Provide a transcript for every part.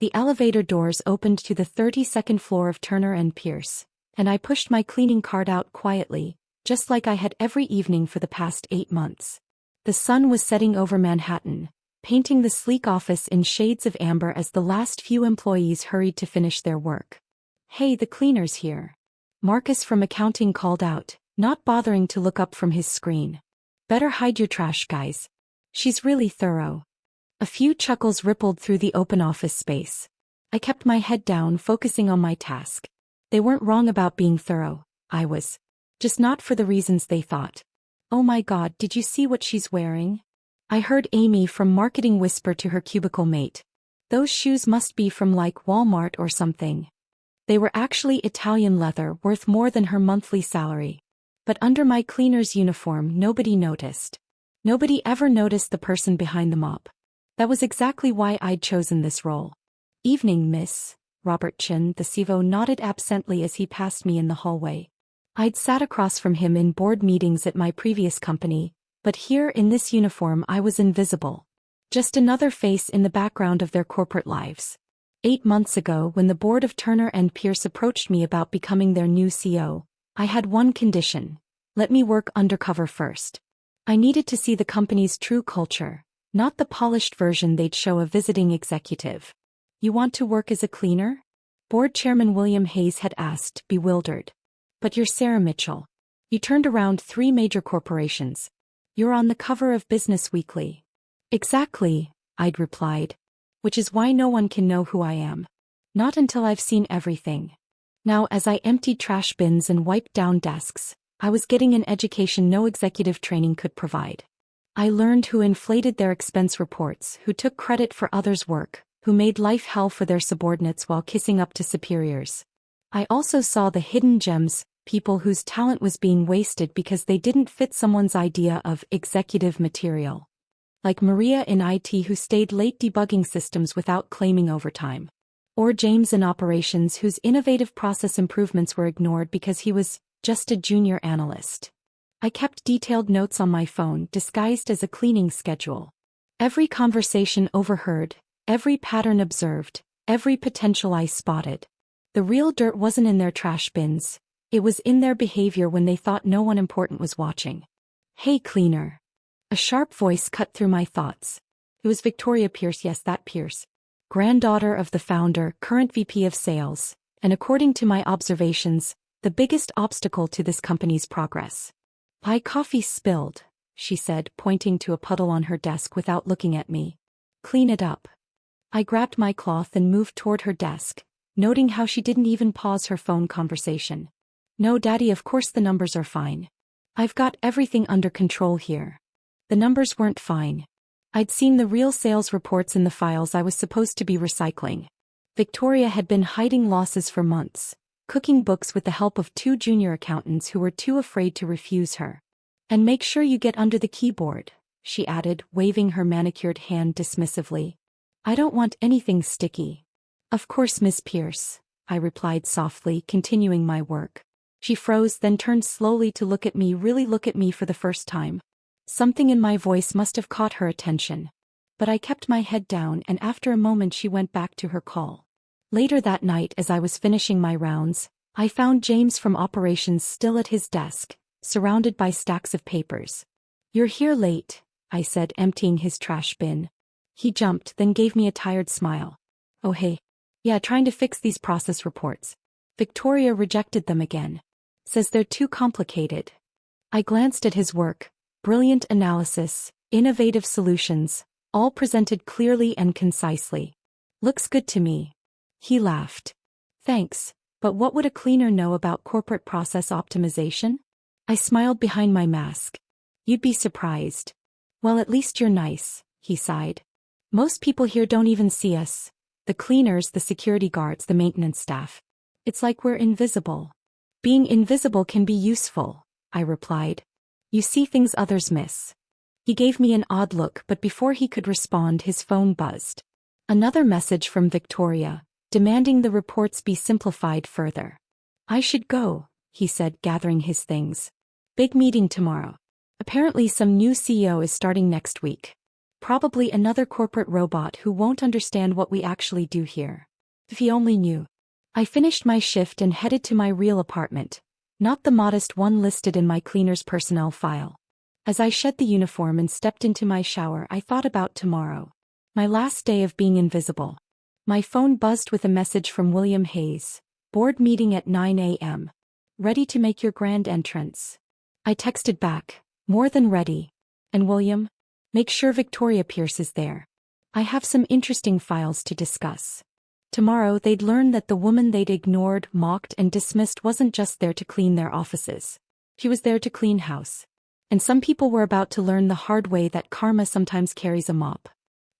The elevator doors opened to the 32nd floor of Turner and Pierce, and I pushed my cleaning cart out quietly, just like I had every evening for the past 8 months. The sun was setting over Manhattan, painting the sleek office in shades of amber as the last few employees hurried to finish their work. "Hey, the cleaner's here," Marcus from accounting called out, not bothering to look up from his screen. "Better hide your trash, guys. She's really thorough." A few chuckles rippled through the open office space. I kept my head down, focusing on my task. They weren't wrong about being thorough, I was. Just not for the reasons they thought. "Oh my God, did you see what she's wearing?" I heard Amy from marketing whisper to her cubicle mate. "Those shoes must be from like Walmart or something." They were actually Italian leather, worth more than her monthly salary. But under my cleaner's uniform, nobody noticed. Nobody ever noticed the person behind the mop. That was exactly why I'd chosen this role. "Evening, miss." Robert Chin, the CFO, nodded absently as he passed me in the hallway. I'd sat across from him in board meetings at my previous company, but here in this uniform I was invisible. Just another face in the background of their corporate lives. 8 months ago, when the board of Turner and Pierce approached me about becoming their new CEO, I had one condition: let me work undercover first. I needed to see the company's true culture, not the polished version they'd show a visiting executive. "You want to work as a cleaner?" Board Chairman William Hayes had asked, bewildered. "But you're Sarah Mitchell. You turned around 3 major corporations. You're on the cover of Business Weekly." "Exactly," I'd replied. "Which is why no one can know who I am. Not until I've seen everything." Now, as I emptied trash bins and wiped down desks, I was getting an education no executive training could provide. I learned who inflated their expense reports, who took credit for others' work, who made life hell for their subordinates while kissing up to superiors. I also saw the hidden gems, people whose talent was being wasted because they didn't fit someone's idea of executive material. Like Maria in IT, who stayed late debugging systems without claiming overtime. Or James in operations, whose innovative process improvements were ignored because he was just a junior analyst. I kept detailed notes on my phone, disguised as a cleaning schedule. Every conversation overheard, every pattern observed, every potential I spotted. The real dirt wasn't in their trash bins. It was in their behavior when they thought no one important was watching. "Hey, cleaner." A sharp voice cut through my thoughts. It was Victoria Pierce, yes, that Pierce. Granddaughter of the founder, current VP of sales, and according to my observations, the biggest obstacle to this company's progress. "My coffee spilled," she said, pointing to a puddle on her desk without looking at me. "Clean it up." I grabbed my cloth and moved toward her desk, noting how she didn't even pause her phone conversation. "No, Daddy, of course the numbers are fine. I've got everything under control here." The numbers weren't fine. I'd seen the real sales reports in the files I was supposed to be recycling. Victoria had been hiding losses for months, cooking books with the help of 2 junior accountants who were too afraid to refuse her. "And make sure you get under the keyboard," she added, waving her manicured hand dismissively. "I don't want anything sticky." "Of course, Miss Pierce," I replied softly, continuing my work. She froze, then turned slowly to look at me, really look at me for the first time. Something in my voice must have caught her attention. But I kept my head down, and after a moment she went back to her call. Later that night, as I was finishing my rounds, I found James from operations still at his desk, surrounded by stacks of papers. "You're here late," I said, emptying his trash bin. He jumped, then gave me a tired smile. "Oh hey. Yeah, trying to fix these process reports. Victoria rejected them again. Says they're too complicated." I glanced at his work. Brilliant analysis, innovative solutions, all presented clearly and concisely. "Looks good to me." He laughed. "Thanks, but what would a cleaner know about corporate process optimization?" I smiled behind my mask. "You'd be surprised." "Well, at least you're nice," he sighed. "Most people here don't even see us. The cleaners, the security guards, the maintenance staff. It's like we're invisible." "Being invisible can be useful," I replied. "You see things others miss." He gave me an odd look, but before he could respond, his phone buzzed. Another message from Victoria, demanding the reports be simplified further. "I should go," he said, gathering his things. "Big meeting tomorrow. Apparently some new CEO is starting next week." Probably another corporate robot who won't understand what we actually do here. If he only knew. I finished my shift and headed to my real apartment, not the modest one listed in my cleaner's personnel file. As I shed the uniform and stepped into my shower, I thought about tomorrow. My last day of being invisible. My phone buzzed with a message from William Hayes. Board meeting at 9 a.m. Ready to make your grand entrance. I texted back, more than ready. And William? Make sure Victoria Pierce is there. I have some interesting files to discuss. Tomorrow they'd learn that the woman they'd ignored, mocked, and dismissed wasn't just there to clean their offices. She was there to clean house. And some people were about to learn the hard way that karma sometimes carries a mop.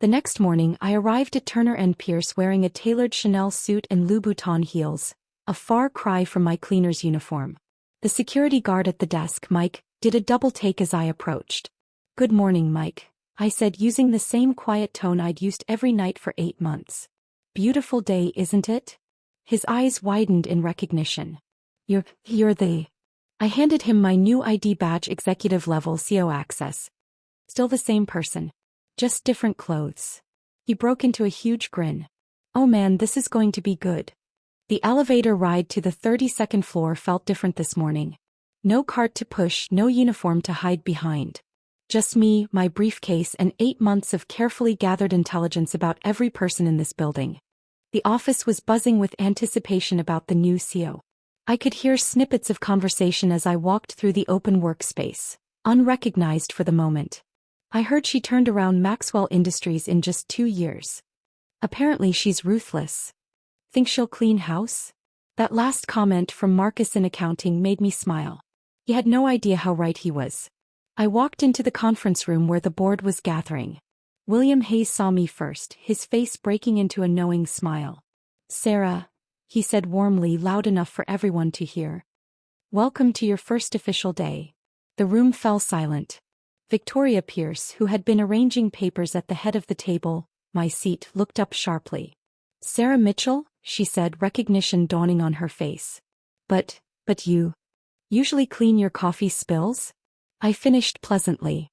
The next morning I arrived at Turner & Pierce wearing a tailored Chanel suit and Louboutin heels, a far cry from my cleaner's uniform. The security guard at the desk, Mike, did a double take as I approached. Good morning, Mike, I said using the same quiet tone I'd used every night for 8 months. Beautiful day, isn't it? His eyes widened in recognition. You're the... I handed him my new ID badge, executive level CO access. Still the same person. Just different clothes. He broke into a huge grin. Oh man, this is going to be good. The elevator ride to the 32nd floor felt different this morning. No cart to push, no uniform to hide behind. Just me, my briefcase, and 8 months of carefully gathered intelligence about every person in this building. The office was buzzing with anticipation about the new CO. I could hear snippets of conversation as I walked through the open workspace, unrecognized for the moment. I heard she turned around Maxwell Industries in just 2 years. Apparently she's ruthless. Think she'll clean house? That last comment from Marcus in accounting made me smile. He had no idea how right he was. I walked into the conference room where the board was gathering. William Hayes saw me first, his face breaking into a knowing smile. Sarah, he said warmly, loud enough for everyone to hear. Welcome to your first official day. The room fell silent. Victoria Pierce, who had been arranging papers at the head of the table, my seat, looked up sharply. Sarah Mitchell, she said, recognition dawning on her face. But you usually clean your coffee spills? I finished pleasantly.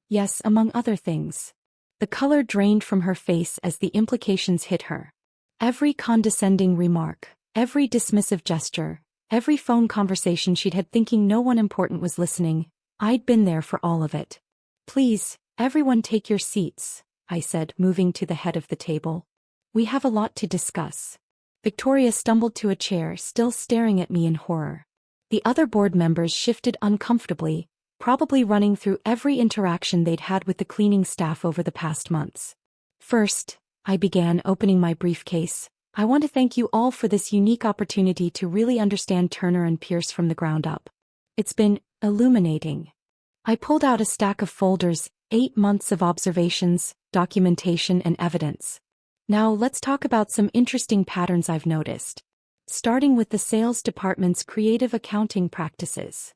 Yes, among other things. The color drained from her face as the implications hit her. Every condescending remark, every dismissive gesture, every phone conversation she'd had thinking no one important was listening, I'd been there for all of it. Please, everyone take your seats, I said, moving to the head of the table. We have a lot to discuss. Victoria stumbled to a chair, still staring at me in horror. The other board members shifted uncomfortably, probably running through every interaction they'd had with the cleaning staff over the past months. First, I began, opening my briefcase. I want to thank you all for this unique opportunity to really understand Turner & Pierce from the ground up. It's been illuminating. I pulled out a stack of folders, 8 months of observations, documentation, and evidence. Now let's talk about some interesting patterns I've noticed. Starting with the sales department's creative accounting practices.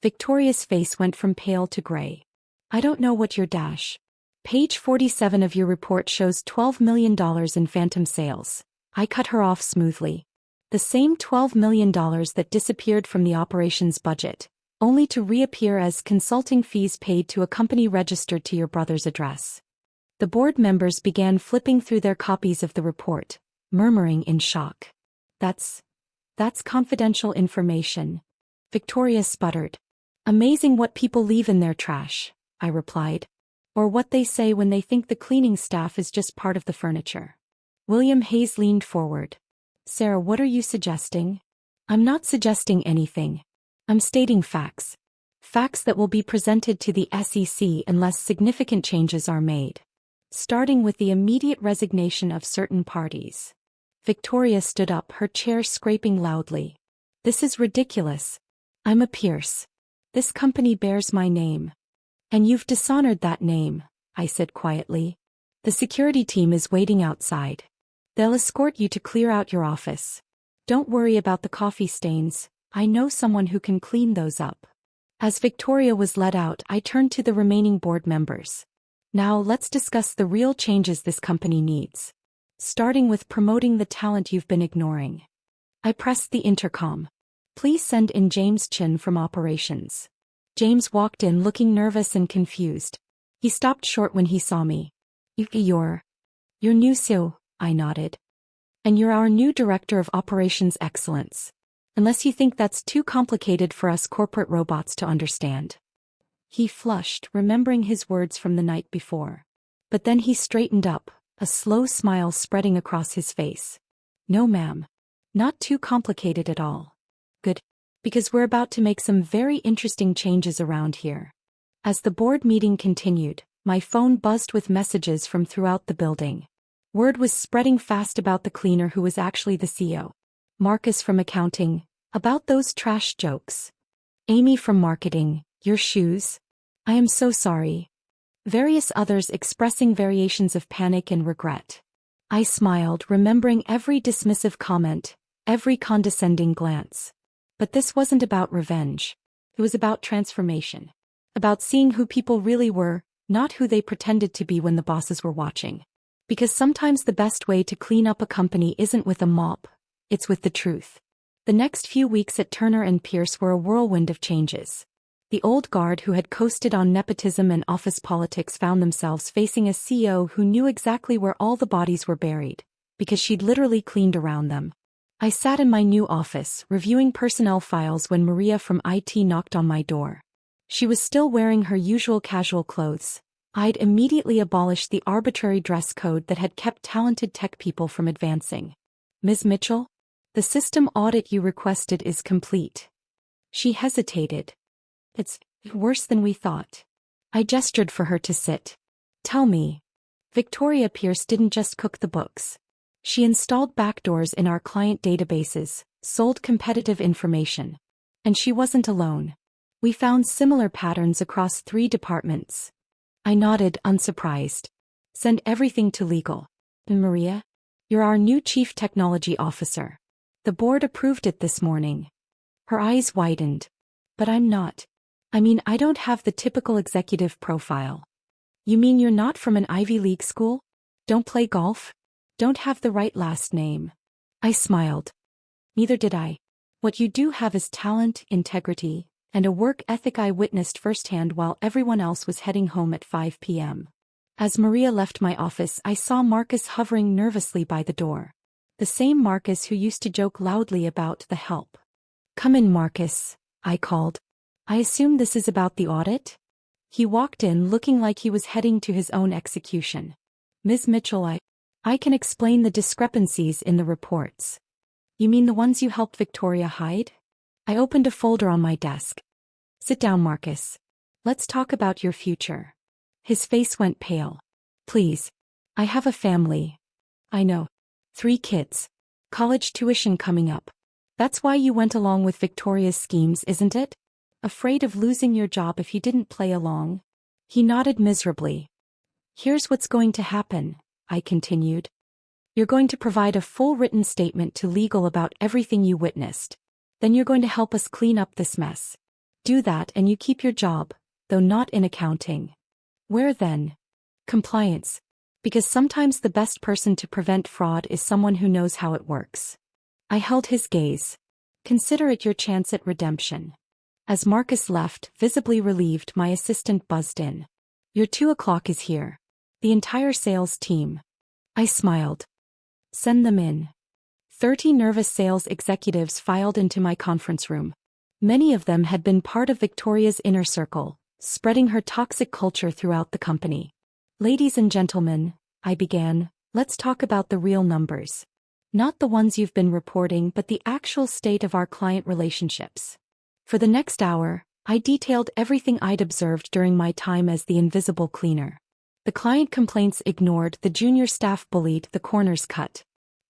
Victoria's face went from pale to gray. I don't know what your dash. Page 47 of your report shows $12 million in phantom sales. I cut her off smoothly. The same $12 million that disappeared from the operations budget, only to reappear as consulting fees paid to a company registered to your brother's address. The board members began flipping through their copies of the report, murmuring in shock. That's confidential information. Victoria sputtered. Amazing what people leave in their trash, I replied. Or what they say when they think the cleaning staff is just part of the furniture. William Hayes leaned forward. Sarah, what are you suggesting? I'm not suggesting anything. I'm stating facts. Facts that will be presented to the SEC unless significant changes are made. Starting with the immediate resignation of certain parties. Victoria stood up, her chair scraping loudly. This is ridiculous. I'm a Pierce. This company bears my name. And you've dishonored that name, I said quietly. The security team is waiting outside. They'll escort you to clear out your office. Don't worry about the coffee stains, I know someone who can clean those up. As Victoria was led out, I turned to the remaining board members. Now let's discuss the real changes this company needs. Starting with promoting the talent you've been ignoring. I pressed the intercom. Please send in James Chin from operations. James walked in looking nervous and confused. He stopped short when he saw me. You're new CEO, I nodded. And you're our new Director of Operations Excellence. Unless you think that's too complicated for us corporate robots to understand. He flushed, remembering his words from the night before. But then he straightened up, a slow smile spreading across his face. No ma'am. Not too complicated at all. Good. Because we're about to make some very interesting changes around here. As the board meeting continued, my phone buzzed with messages from throughout the building. Word was spreading fast about the cleaner who was actually the CEO. Marcus from accounting, about those trash jokes. Amy from marketing, your shoes. I am so sorry. Various others expressing variations of panic and regret. I smiled, remembering every dismissive comment, every condescending glance. But this wasn't about revenge. It was about transformation. About seeing who people really were, not who they pretended to be when the bosses were watching. Because sometimes the best way to clean up a company isn't with a mop, it's with the truth. The next few weeks at Turner and Pierce were a whirlwind of changes. The old guard who had coasted on nepotism and office politics found themselves facing a CEO who knew exactly where all the bodies were buried, because she'd literally cleaned around them. I sat in my new office, reviewing personnel files when Maria from IT knocked on my door. She was still wearing her usual casual clothes. I'd immediately abolished the arbitrary dress code that had kept talented tech people from advancing. Ms. Mitchell? The system audit you requested is complete. She hesitated. It's worse than we thought. I gestured for her to sit. Tell me. Victoria Pierce didn't just cook the books. She installed backdoors in our client databases, sold competitive information. And she wasn't alone. We found similar patterns across 3 departments. I nodded, unsurprised. Send everything to legal. Maria? You're our new Chief Technology Officer. The board approved it this morning. Her eyes widened. But I'm not. I don't have the typical executive profile. You mean you're not from an Ivy League school? Don't play golf? Don't have the right last name? I smiled. Neither did I. What you do have is talent, integrity, and a work ethic I witnessed firsthand while everyone else was heading home at 5 p.m. As Maria left my office, I saw Marcus hovering nervously by the door. The same Marcus who used to joke loudly about the help. Come in, Marcus, I called. I assume this is about the audit? He walked in looking like he was heading to his own execution. Ms. Mitchell, I can explain the discrepancies in the reports. You mean the ones you helped Victoria hide? I opened a folder on my desk. Sit down, Marcus. Let's talk about your future. His face went pale. Please. I have a family. I know. 3 kids. College tuition coming up. That's why you went along with Victoria's schemes, isn't it? Afraid of losing your job if you didn't play along? He nodded miserably. Here's what's going to happen, I continued. You're going to provide a full written statement to legal about everything you witnessed. Then you're going to help us clean up this mess. Do that and you keep your job, though not in accounting. Where then? Compliance. Because sometimes the best person to prevent fraud is someone who knows how it works. I held his gaze. Consider it your chance at redemption. As Marcus left, visibly relieved, my assistant buzzed in. Your 2 o'clock is here. The entire sales team. I smiled. Send them in. 30 nervous sales executives filed into my conference room. Many of them had been part of Victoria's inner circle, spreading her toxic culture throughout the company. Ladies and gentlemen, I began, let's talk about the real numbers. Not the ones you've been reporting, but the actual state of our client relationships. For the next hour, I detailed everything I'd observed during my time as the invisible cleaner. The client complaints ignored, the junior staff bullied, the corners cut.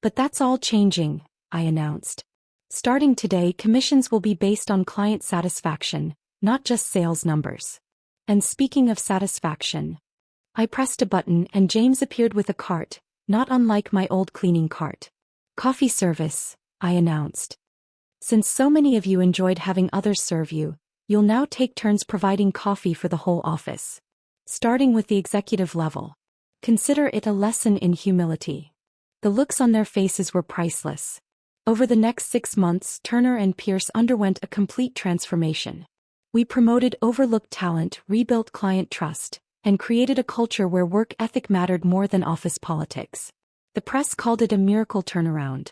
But that's all changing, I announced. Starting today, commissions will be based on client satisfaction, not just sales numbers. And speaking of satisfaction, I pressed a button and James appeared with a cart, not unlike my old cleaning cart. Coffee service, I announced. Since so many of you enjoyed having others serve you, you'll now take turns providing coffee for the whole office. Starting with the executive level. Consider it a lesson in humility. The looks on their faces were priceless. Over the next 6 months, Turner and Pierce underwent a complete transformation. We promoted overlooked talent, rebuilt client trust, and created a culture where work ethic mattered more than office politics. The press called it a miracle turnaround.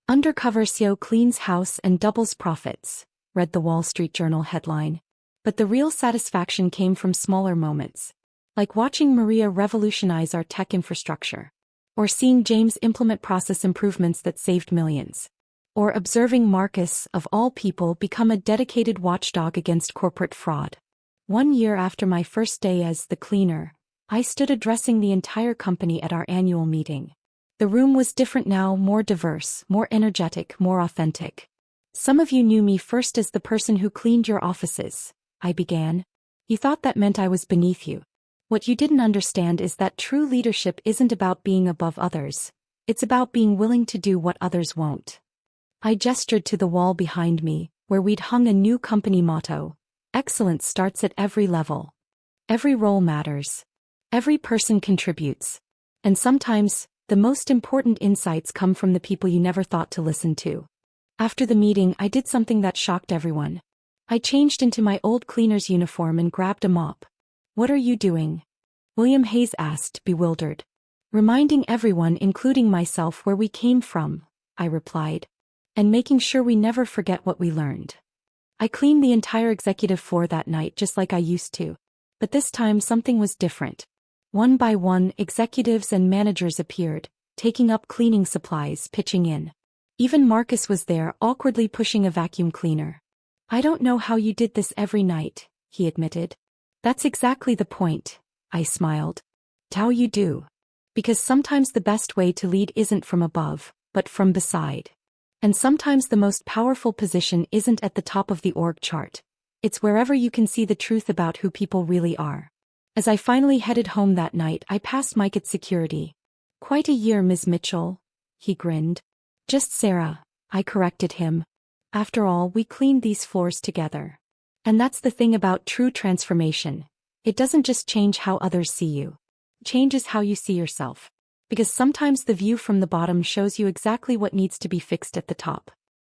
Undercover CEO cleans house and doubles profits, read the Wall Street Journal headline. But the real satisfaction came from smaller moments. Like watching Maria revolutionize our tech infrastructure. Or seeing James implement process improvements that saved millions. Or observing Marcus, of all people, become a dedicated watchdog against corporate fraud. 1 year after my first day as the cleaner, I stood addressing the entire company at our annual meeting. The room was different now, more diverse, more energetic, more authentic. Some of you knew me first as the person who cleaned your offices, I began. You thought that meant I was beneath you. What you didn't understand is that true leadership isn't about being above others. It's about being willing to do what others won't. I gestured to the wall behind me, where we'd hung a new company motto. Excellence starts at every level. Every role matters. Every person contributes. And sometimes, the most important insights come from the people you never thought to listen to. After the meeting, I did something that shocked everyone. I changed into my old cleaner's uniform and grabbed a mop. What are you doing? William Hayes asked, bewildered. Reminding everyone, including myself, where we came from, I replied. And making sure we never forget what we learned. I cleaned the entire executive floor that night just like I used to. But this time something was different. One by one, executives and managers appeared, taking up cleaning supplies, pitching in. Even Marcus was there, awkwardly pushing a vacuum cleaner. I don't know how you did this every night, he admitted. That's exactly the point, I smiled. How you do. Because sometimes the best way to lead isn't from above, but from beside. And sometimes the most powerful position isn't at the top of the org chart. It's wherever you can see the truth about who people really are. As I finally headed home that night, I passed Mike at security. Quite a year, Ms. Mitchell, he grinned. Just Sarah, I corrected him. After all, we cleaned these floors together. And that's the thing about true transformation. It doesn't just change how others see you. It changes how you see yourself. Because sometimes the view from the bottom shows you exactly what needs to be fixed at the top.